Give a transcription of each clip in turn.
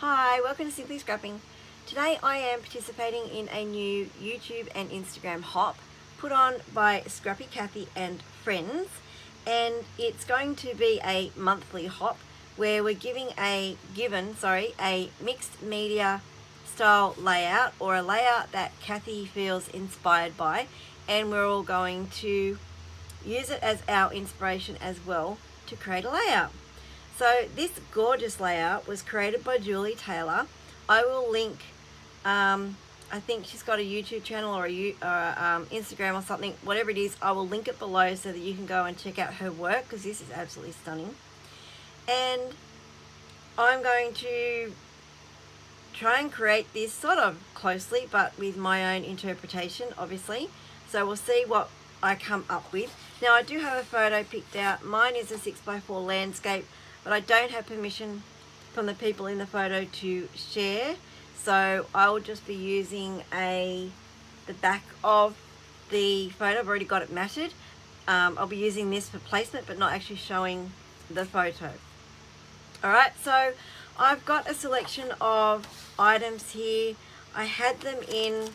Hi, welcome to Simply Scrapping. Today I am participating in a new YouTube and Instagram hop put on by Scrappy Kathy and friends, and it's going to be a monthly hop where we're given a mixed media style layout, or a layout that Kathy feels inspired by, and we're all going to use it as our inspiration as well to create a layout. So this gorgeous layout was created by Julie Taylor. I will link, I think she's got a YouTube channel or Instagram or something, whatever it is, I will link it below so that you can go and check out her work, because this is absolutely stunning. And I'm going to try and create this sort of closely, but with my own interpretation, obviously. So we'll see what I come up with. Now I do have a photo picked out. Mine is a 6x4 landscape, but I don't have permission from the people in the photo to share, so I will just be using the back of the photo. I've already got it matted. I'll be using this for placement, but not actually showing the photo. Alright, so I've got a selection of items here. I had them in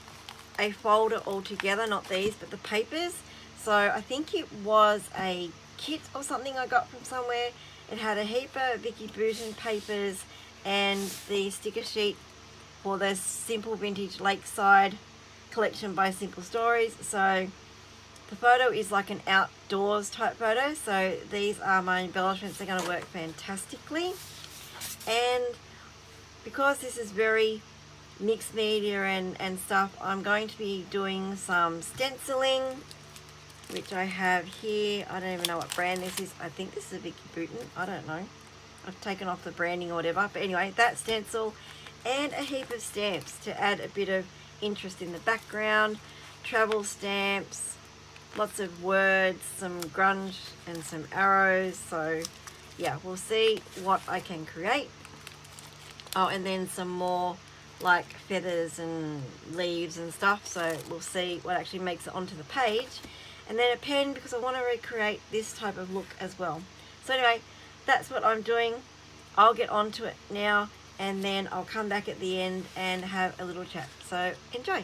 a folder all together, not these, but the papers. So I think it was a kit or something I got from somewhere. It had a heap of Vicky Bouton papers and the sticker sheet for the Simple Vintage Lakeside collection by Simple Stories. So the photo is like an outdoors type photo. So these are my embellishments. They're going to work fantastically. And because this is very mixed media and stuff, I'm going to be doing some stenciling, which I have here. I don't even know what brand this is. I think this is a Vicky Bouton. I don't know. I've taken off the branding or whatever. But anyway, that stencil and a heap of stamps to add a bit of interest in the background. Travel stamps, lots of words, some grunge and some arrows. So yeah, we'll see what I can create. Oh, and then some more like feathers and leaves and stuff. So we'll see what actually makes it onto the page. And then a pen, because I want to recreate this type of look as well. So anyway, that's what I'm doing. I'll get onto it now, and then I'll come back at the end and have a little chat. So enjoy.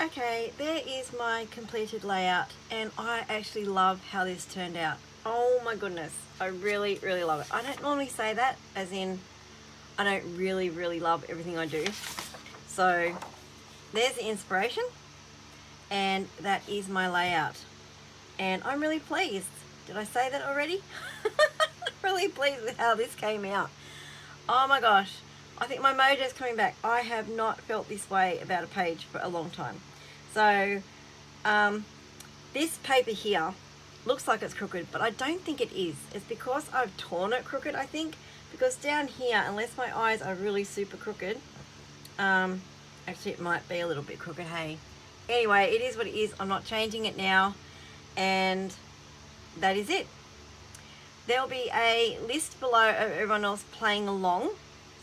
Okay, there is my completed layout, and I actually love how this turned out. Oh my goodness, I really love it. I don't normally say that, as in I don't really love everything I do. So there's the inspiration, and that is my layout, and I'm really pleased. Did I say that already? Really pleased with how this came out. Oh my gosh, I think my mojo's coming back. I have not felt this way about a page for a long time. So this paper here looks like it's crooked, but I don't think it is. It's because I've torn it crooked, I think, because down here, unless my eyes are really super crooked, actually it might be a little bit crooked, hey, anyway, it is what it is. I'm not changing it now, and that is it. There'll be a list below of everyone else playing along,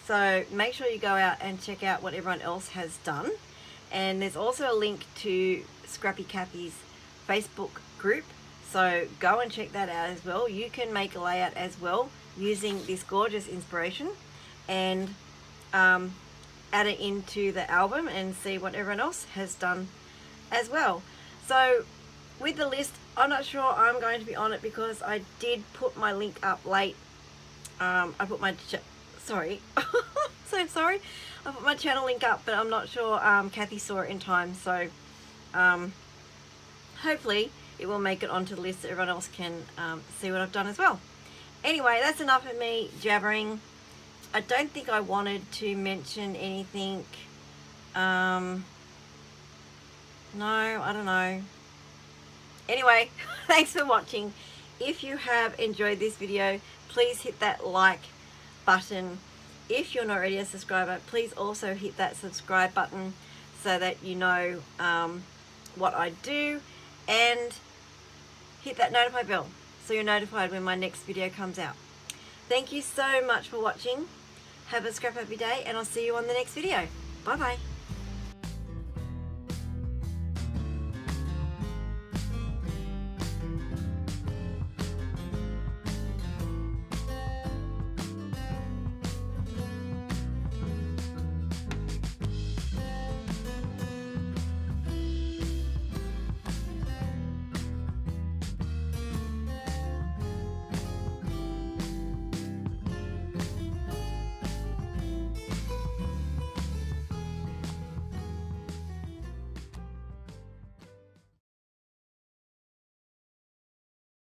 so make sure you go out and check out what everyone else has done. And there's also a link to Scrappy Kathy's Facebook group, so go and check that out as well. You can make a layout as well using this gorgeous inspiration and add it into the album and see what everyone else has done as well. So with the list, I'm not sure I'm going to be on it because I did put my link up late. I put my sorry so sorry, I put my channel link up, but I'm not sure Kathy saw it in time, so hopefully it will make it onto the list so everyone else can see what I've done as well. Anyway, that's enough of me jabbering. I don't think I wanted to mention anything. No, I don't know. Anyway, thanks for watching. If you have enjoyed this video, please hit that like button. If you're not already a subscriber, please also hit that subscribe button so that you know what I do, and hit that notify bell so you're notified when my next video comes out. Thank you so much for watching. Have a scrap happy day, and I'll see you on the next video. Bye bye.